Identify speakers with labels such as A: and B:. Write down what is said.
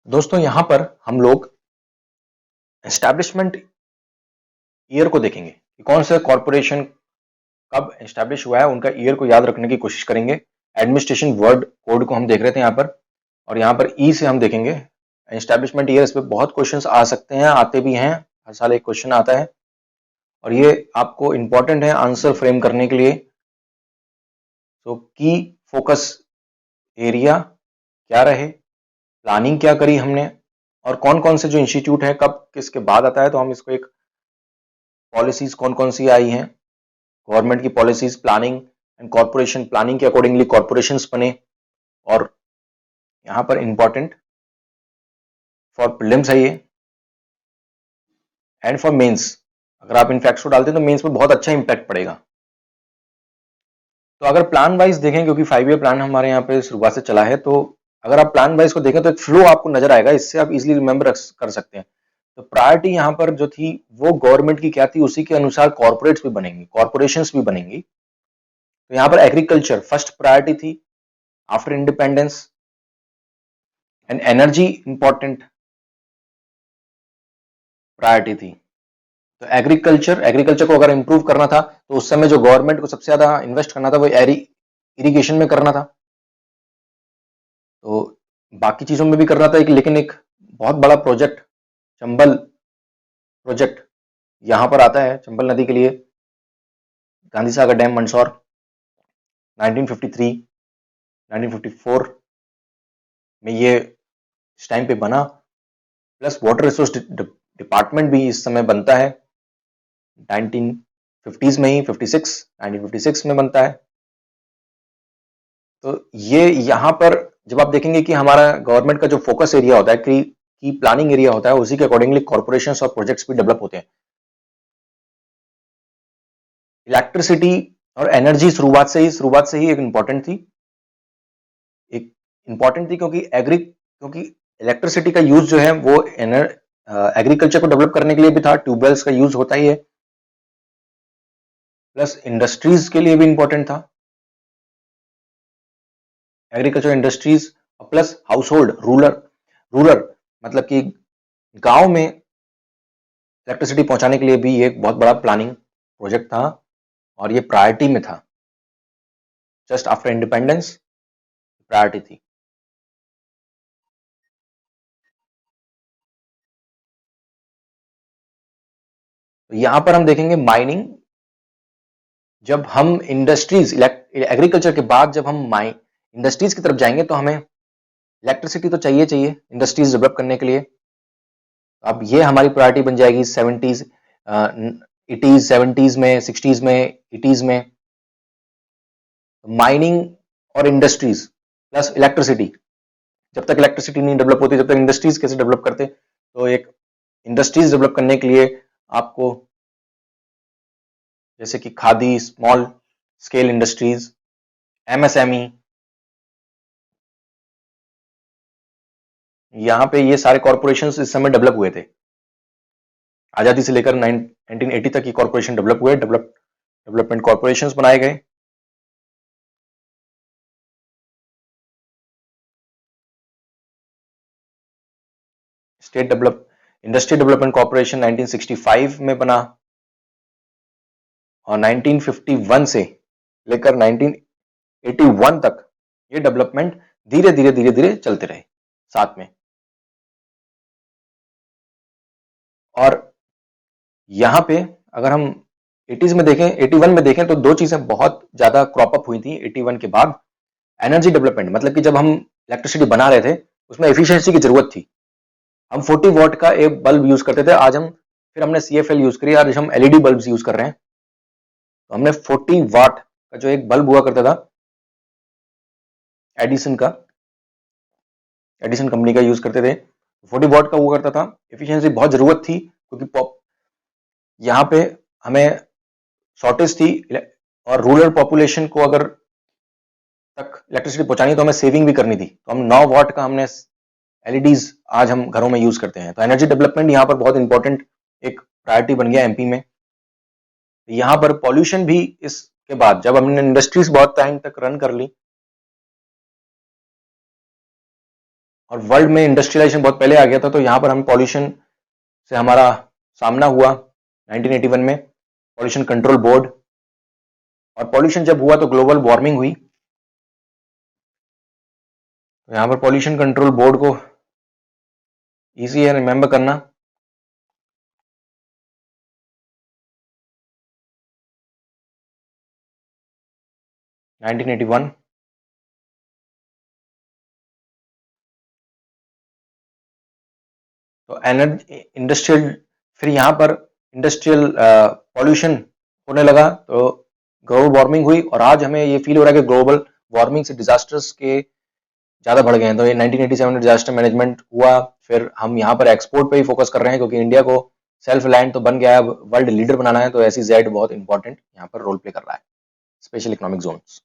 A: दोस्तों यहाँ पर हम लोग एस्टैब्लिशमेंट ईयर को देखेंगे कि कौन सा कॉरपोरेशन कब एस्टैब्लिश हुआ है, उनका ईयर को याद रखने की कोशिश करेंगे। एडमिनिस्ट्रेशन वर्ड कोड को हम देख रहे थे यहाँ पर, और यहाँ पर ई से हम देखेंगे एस्टैब्लिशमेंट ईयर। इस पे बहुत क्वेश्चंस आ सकते हैं, आते भी हैं, हर साल एक क्वेश्चन आता है और ये आपको इंपॉर्टेंट है आंसर फ्रेम करने के लिए। तो की फोकस एरिया क्या रहे, प्लानिंग क्या करी हमने, और कौन कौन से जो इंस्टीट्यूट है कब किसके बाद आता है, तो हम इसको एक पॉलिसीज कौन कौन सी आई हैं, गवर्नमेंट की policies, planning and corporation, planning के अकॉर्डिंगली कॉर्पोरेशंस बने। और यहां पर इंपॉर्टेंट फॉर प्रीलिम्स है ये एंड फॉर मेंस। अगर आप इन फैक्ट्स को डालते हैं तो मेंस पे बहुत अच्छा इंपैक्ट पड़ेगा। तो अगर प्लान वाइज देखें, क्योंकि 5 ईयर प्लान हमारे यहाँ पे शुरुआत से चला है, तो अगर आप प्लान वाइज को देखें तो एक फ्लो आपको नजर आएगा, इससे आप इजीली रिमेंबर कर सकते हैं। तो प्रायोरिटी यहाँ पर जो थी वो गवर्नमेंट की क्या थी, उसी के अनुसार कॉर्पोरेट्स भी बनेंगी, कॉर्पोरेशंस भी बनेंगी। तो यहाँ पर एग्रीकल्चर फर्स्ट प्रायोरिटी थी after independence, and energy important priority थी। तो एग्रीकल्चर को अगर इंप्रूव करना था तो उस समय जो गवर्नमेंट को सबसे ज्यादा इन्वेस्ट करना था वो इरिगेशन में करना था। तो बाकी चीजों में भी करना था, लेकिन एक बहुत बड़ा प्रोजेक्ट चंबल प्रोजेक्ट यहां पर आता है चंबल नदी के लिए, गांधी सागर डैम मंदसौर 1953 1954 में ये इस टाइम पे बना। प्लस वाटर रिसोर्स डिपार्टमेंट भी इस समय बनता है 1950s में ही, 1956 में बनता है। तो ये यहां पर जब आप देखेंगे कि हमारा गवर्नमेंट का जो फोकस एरिया होता है की प्लानिंग एरिया होता है, उसी के अकॉर्डिंगली कॉर्पोरेशंस और प्रोजेक्ट्स भी डेवलप होते हैं। इलेक्ट्रिसिटी और एनर्जी शुरुआत से ही एक इंपॉर्टेंट थी, क्योंकि इलेक्ट्रिसिटी का यूज जो है वो एग्रीकल्चर को डेवलप करने के लिए भी था, ट्यूबवेल्स का यूज होता ही है, प्लस इंडस्ट्रीज के लिए भी इंपॉर्टेंट था agriculture industries, plus house hold rural मतलब कि गांव में इलेक्ट्रिसिटी पहुंचाने के लिए भी एक बहुत बड़ा प्लानिंग प्रोजेक्ट था और ये प्रायोरिटी में था, जस्ट आफ्टर इंडिपेंडेंस प्रायोरिटी थी। तो यहां पर हम देखेंगे माइनिंग, जब हम इंडस्ट्रीज एग्रीकल्चर के बाद जब हम इंडस्ट्रीज की तरफ जाएंगे तो हमें इलेक्ट्रिसिटी तो चाहिए इंडस्ट्रीज डेवलप करने के लिए। अब ये हमारी प्रायोरिटी बन जाएगी 70s 80s 70s में, 60s में, 80s में। माइनिंग और इंडस्ट्रीज प्लस इलेक्ट्रिसिटी, जब तक इलेक्ट्रिसिटी नहीं डेवलप होती जब तक इंडस्ट्रीज कैसे डेवलप करते। तो एक इंडस्ट्रीज डेवलप करने के लिए आपको जैसे कि khadi, small scale industries, MSME, यहां पे ये सारे कॉर्पोरेशंस इस समय डेवलप हुए थे। आजादी से लेकर 1980 तक ये कॉर्पोरेशन डेवलप हुए, डेवलपमेंट कॉर्पोरेशंस बनाए गए। इंडस्ट्री डेवलपमेंट कॉर्पोरेशन 1965 में बना और 1951 से लेकर 1981 तक ये डेवलपमेंट धीरे धीरे चलते रहे साथ में। और यहां पे अगर हम 80s में देखें, 81 में देखें तो दो चीजें बहुत ज्यादा क्रॉप अप हुई थी 81 के बाद। एनर्जी डेवलपमेंट मतलब कि जब हम इलेक्ट्रिसिटी बना रहे थे उसमें एफिशिएंसी की जरूरत थी। हम 40 वॉट का एक बल्ब यूज करते थे, आज हम फिर हमने सीएफएल यूज करी, आज हम एलईडी बल्ब यूज कर रहे हैं। तो हमने 40 वाट का जो एक बल्ब हुआ करता था एडिसन कंपनी का यूज करते थे, 40 वॉट का हुआ करता था। एफिशिएंसी बहुत जरूरत थी क्योंकि यहाँ पे हमें शॉर्टेज थी और रूरल पॉपुलेशन को अगर तक इलेक्ट्रिसिटी पहुंचानी तो हमें सेविंग भी करनी थी। तो हम 9 वॉट का हमने एलईडीज आज हम घरों में यूज करते हैं। तो एनर्जी डेवलपमेंट यहाँ पर बहुत इंपॉर्टेंट एक प्रायोरिटी बन गया एमपी में। यहाँ पर पॉल्यूशन भी इसके बाद जब हमने इंडस्ट्रीज बहुत टाइम तक रन कर ली और वर्ल्ड में इंडस्ट्रियलाइजेशन बहुत पहले आ गया था, तो यहाँ पर हम पॉल्यूशन से हमारा सामना हुआ 1981 में, पॉल्यूशन कंट्रोल बोर्ड। और पॉल्यूशन जब हुआ तो ग्लोबल वार्मिंग हुई, तो यहाँ पर पॉल्यूशन कंट्रोल बोर्ड को इजी है रिमेंबर करना। तो 1981 तो एनर्जी इंडस्ट्रियल, फिर यहाँ पर इंडस्ट्रियल पॉल्यूशन होने लगा, तो ग्लोबल वार्मिंग हुई, और आज हमें ये फील हो रहा है कि ग्लोबल वार्मिंग से डिजास्टर्स के ज्यादा बढ़ गए हैं। तो ये 1987 में डिजास्टर मैनेजमेंट हुआ, फिर हम यहाँ पर एक्सपोर्ट पे ही फोकस कर रहे हैं, क्योंकि इंडिया को सेल्फ रिलायंट तो बन गया है, अब वर्ल्ड लीडर बनाना है, तो SEZ बहुत इंपॉर्टेंट यहाँ पर रोल प्ले कर रहा है, स्पेशल इकोनॉमिक जोन्स।